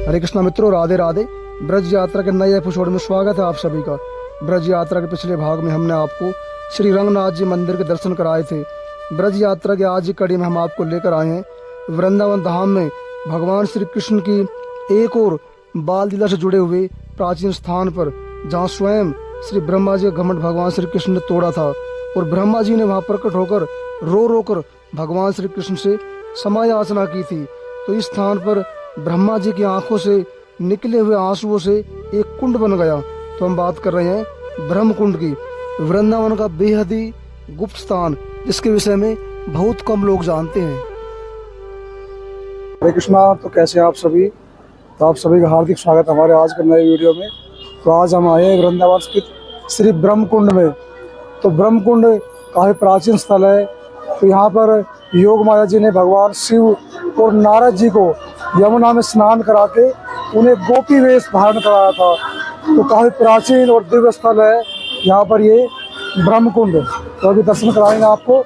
हरे कृष्णा मित्रों, राधे राधे। ब्रज यात्रा के नए एपिसोड में स्वागत है आप सभी का। ब्रज यात्रा के पिछले भाग में हमने आपको श्री रंगनाथ जी मंदिर के दर्शन कराए थे। ब्रज यात्रा के आज की कड़ी में हम आपको लेकर आए हैं वृंदावन धाम में भगवान श्री कृष्ण की एक और बाल लीला से जुड़े हुए प्राचीन स्थान पर, जहाँ स्वयं श्री ब्रह्मा जी का घमंड भगवान श्री कृष्ण ने तोड़ा था और ब्रह्मा जी ने वहाँ प्रकट होकर रो कर भगवान श्री कृष्ण से समय याचना की थी। तो इस स्थान पर ब्रह्मा जी की आंखों से निकले हुए आंसुओं से एक कुंड बन गया। तो हम बात कर रहे हैं ब्रह्म कुंड की, वृंदावन का बेहद ही गुप्त स्थान, जिसके विषय में बहुत कम लोग जानते हैं। हरे कृष्णा। तो कैसे आप सभी? तो आप सभी का हार्दिक स्वागत हमारे आज के नए वीडियो में। तो आज हम आए हैं वृंदावन स्थित श्री ब्रह्म कुंड में। तो ब्रह्म कुंड काफी प्राचीन स्थल है। तो यहाँ पर योग माया जी ने भगवान शिव और नारद जी को यमुना में स्नान करा के उन्हें गोपी वेश धारण कराया था। तो काफी प्राचीन और दिव्य स्थल है यहाँ पर ये ब्रह्म कुंड। तो अभी दर्शन कराएंगे आपको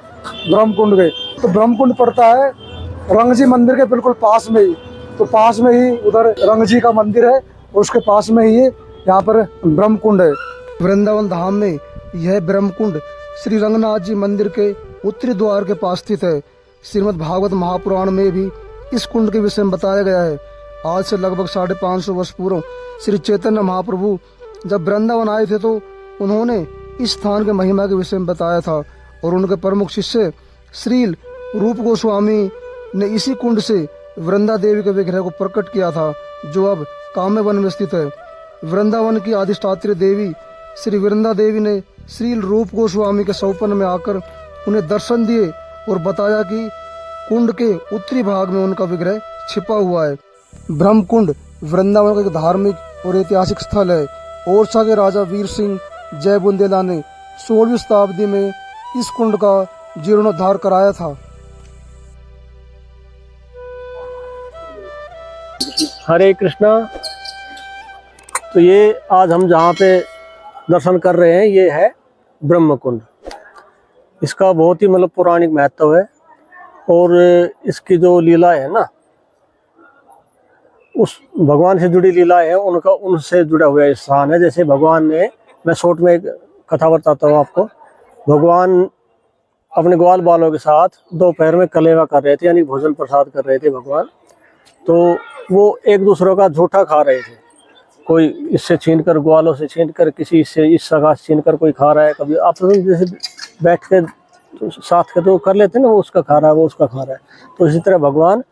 ब्रह्म कुंड के। तो ब्रह्म कुंड पड़ता है रंग जी मंदिर के बिल्कुल पास में ही। तो पास में ही उधर रंग जी का मंदिर है और उसके पास में ही यहाँ पर ब्रह्म कुंड है। वृंदावन धाम में यह ब्रह्म कुंड श्री रंगनाथ जी मंदिर के उत्तरी द्वार के पास स्थित है। श्रीमद् भागवत महापुराण में भी इस कुंड के विषय में बताया गया है। आज से लगभग 550 वर्ष पूर्व श्री चैतन्य महाप्रभु जब वृंदावन आए थे तो उन्होंने इस स्थान के महिमा के विषय में बताया था और उनके प्रमुख शिष्य श्रील रूप गोस्वामी ने इसी कुंड से वृंदा देवी के विग्रह को प्रकट किया था, जो अब काम्य वन में स्थित है। वृंदावन की अधिष्ठात्री देवी श्री वृंदा देवी ने श्रील रूप गोस्वामी के सौपन में आकर उन्हें दर्शन दिए और बताया कि कुंड के उत्तरी भाग में उनका विग्रह छिपा हुआ है। ब्रह्म कुंड वृंदावन का एक धार्मिक और ऐतिहासिक स्थल है। ओरछा के राजा वीर सिंह जय बुंदेला ने 16वीं शताब्दी में इस कुंड का जीर्णोद्धार कराया था। हरे कृष्णा। तो ये आज हम जहाँ पे दर्शन कर रहे हैं ये है ब्रह्म कुंड। इसका बहुत ही पौराणिक महत्व है और इसकी जो लीला है ना, उस भगवान से जुड़ी लीला है, उनसे जुड़ा हुआ स्थान है। जैसे भगवान ने, मैं शॉर्ट में एक कथा बताता हूँ आपको। भगवान अपने ग्वाल बालों के साथ दोपहर में कलेवा कर रहे थे, यानी भोजन प्रसाद कर रहे थे भगवान। तो वो एक दूसरों का झूठा खा रहे थे। कोई इससे छीन कर, ग्वालों से छीन कर, किसी से इस सगा से छीन कर कोई खा रहा है। कभी आप जैसे बैठ के साथ के तो कर लेते ना, वो उसका खा रहा है, वो उसका खा रहा है। तो इसी तरह भगवान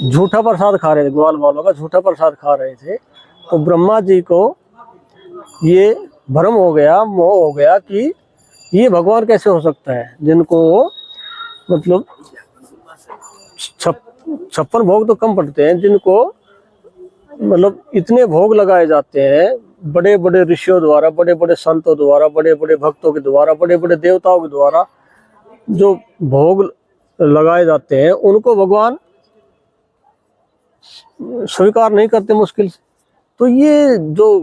झूठा प्रसाद खा रहे थे, ग्वाल बालों का झूठा प्रसाद खा रहे थे। तो ब्रह्मा जी को ये भ्रम हो गया, मोह हो गया कि ये भगवान कैसे हो सकता है, जिनको 56 भोग तो कम पड़ते हैं, जिनको इतने भोग लगाए जाते हैं बड़े बड़े ऋषियों द्वारा, बड़े बड़े संतों द्वारा, बड़े बड़े भक्तों के द्वारा, बड़े बड़े देवताओं के द्वारा जो भोग लगाए जाते हैं, उनको भगवान स्वीकार नहीं करते मुश्किल से। तो ये जो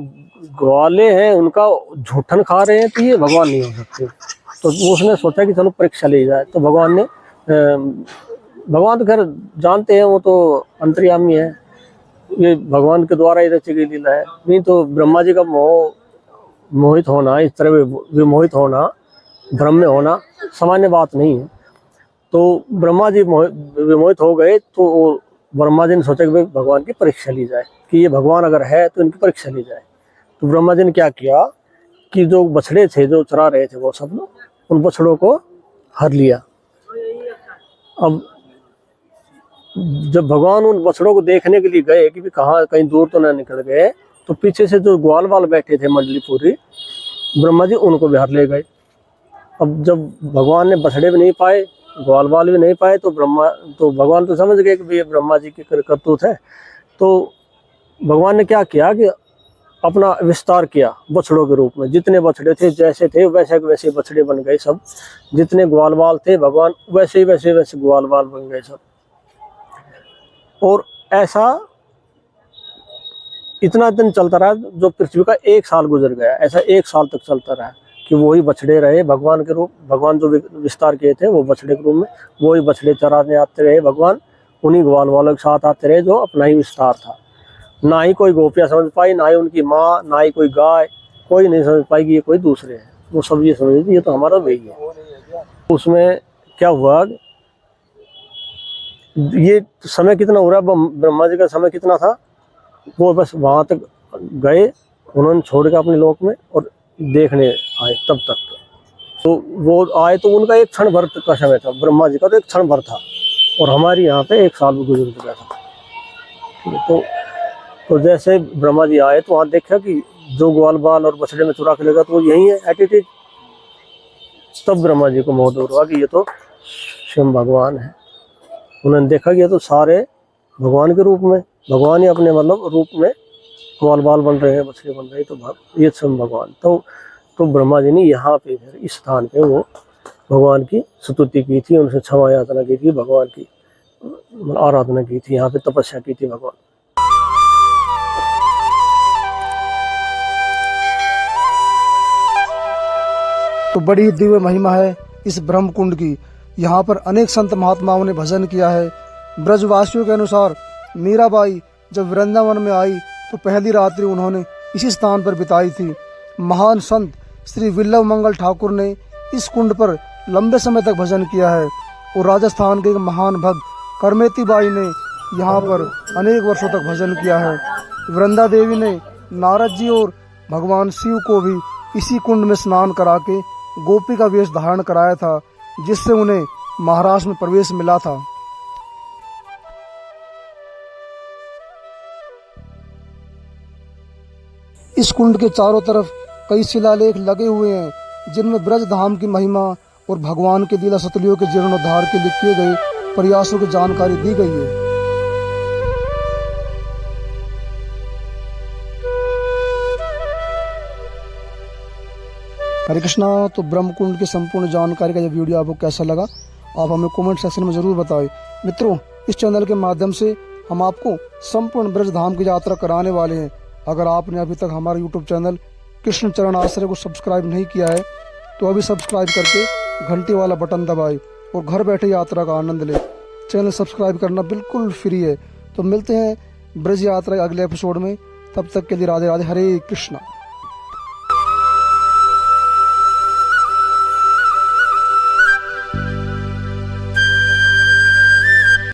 ग्वाले हैं उनका झूठन खा रहे हैं, तो ये भगवान नहीं हो सकते। तो उसने सोचा कि चलो परीक्षा ली जाए। तो भगवान ने, भगवान तो खैर जानते हैं, वो तो अंतर्यामी है, ये भगवान के द्वारा ही रची गई लीला है। नहीं तो ब्रह्मा जी का मोहित होना, इस तरह विमोहित होना, भ्रम में होना सामान्य बात नहीं है। तो ब्रह्मा जी विमोहित हो गए। तो ब्रह्मा जी ने सोचा कि भगवान की परीक्षा ली जाए, कि ये भगवान अगर है तो इनकी परीक्षा ली जाए। तो ब्रह्मा जी ने क्या किया कि जो बछड़े थे जो चरा रहे थे वो सब लोग, उन बछड़ों को हर लिया। अब जब भगवान उन बछड़ों को देखने के लिए गए कि कहाँ कहीं दूर तो न निकल गए, तो पीछे से जो ग्वाल बाल बैठे थे मंडली पूरी, ब्रह्मा जी उनको भी हर ले गए। अब जब भगवान ने बछड़े भी नहीं पाए, ग्वाल बाल भी नहीं पाए, तो भगवान तो समझ गए कि ये ब्रह्मा जी की करतूत है। तो भगवान ने क्या किया कि अपना विस्तार किया बछड़ों के रूप में। जितने बछड़े थे जैसे थे वैसे वैसे बछड़े बन गए सब। जितने ग्वाल बाल थे भगवान वैसे वैसे ग्वाल बाल बन गए सब। और ऐसा इतना दिन चलता रहा, जो पृथ्वी का 1 साल गुजर गया, ऐसा 1 साल तक चलता रहा कि वही बछड़े रहे भगवान के रूप। भगवान जो विस्तार किए थे वो बछड़े के रूप में, वही बछड़े चराने आते रहे भगवान, उन्हीं ग्वाल वालों के साथ आते रहे, जो अपना ही विस्तार था। ना ही कोई गोपियाँ समझ पाई, ना ही उनकी माँ, ना ही कोई गाय, कोई नहीं समझ पाई कि ये कोई दूसरे हैं। वो सब ये समझ थी ये तो हमारा भाई है। उसमें क्या हुआ, ये समय कितना हो रहा है, ब्रह्मा जी का समय कितना था, वो बस वहां तक गए, उन्होंने छोड़ के अपने लोक में और देखने आए तब तक। तो वो आए तो उनका एक क्षण भर का समय था, ब्रह्मा जी का तो एक क्षण भर था, और हमारी यहाँ पे 1 साल गुजर चुका था। तो जैसे ब्रह्मा जी आए तो वहाँ देखा कि जो ग्वाल बाल और बछड़े में चुरा के लेगा तो वो यही है एटीट्यूड। तब ब्रह्मा जी को मोह दूर हुआ कि ये तो स्वयं भगवान है। उन्होंने देखा कि ये तो सारे भगवान के रूप में, भगवान ही अपने मतलब रूप में ग्वाल बाल बन रहे हैं, बछड़े बन रहे हैं, तो ये स्वयं भगवान। तो ब्रह्मा जी ने यहाँ पे इस स्थान पे वो भगवान की स्तुति की थी, उनसे क्षमा याचना की थी, भगवान की आराधना की थी, यहाँ पे तपस्या की थी भगवान। तो बड़ी दिव्य महिमा है इस ब्रह्म कुंड की। यहाँ पर अनेक संत महात्माओं ने भजन किया है। ब्रजवासियों के अनुसार मीराबाई जब वृंदावन में आई तो पहली रात्रि उन्होंने इसी स्थान पर बिताई थी। महान संत श्री विल्लभ मंगल ठाकुर ने इस कुंड पर लंबे समय तक भजन किया है और राजस्थान के एक महान भक्त करमेती बाई ने यहाँ पर अनेक वर्षों तक भजन किया है। वृंदा देवी ने नारद जी और भगवान शिव को भी इसी कुंड में स्नान करा के गोपी का वेश धारण कराया था, जिससे उन्हें महाराष्ट्र में प्रवेश मिला था। इस कुंड के चारों तरफ कई शिलालेख लगे हुए हैं, जिनमें ब्रज धाम की महिमा और भगवान के लीला सतलियों के जीर्णोद्धार के लिए किए गए प्रयासों की जानकारी दी गई है। हरे कृष्णा। तो ब्रह्म कुंड की संपूर्ण जानकारी का यह वीडियो आपको कैसा लगा, आप हमें कमेंट सेक्शन में जरूर बताएं। मित्रों, इस चैनल के माध्यम से हम आपको संपूर्ण ब्रज धाम की यात्रा कराने वाले हैं। अगर आपने अभी तक हमारा यूट्यूब चैनल कृष्ण चरण आश्रय को सब्सक्राइब नहीं किया है तो अभी सब्सक्राइब करके घंटी वाला बटन दबाएं और घर बैठे यात्रा का आनंद लें। चैनल सब्सक्राइब करना बिल्कुल फ्री है। तो मिलते हैं ब्रज यात्रा के अगले एपिसोड में, तब तक के लिए राधे राधे, हरे कृष्णा।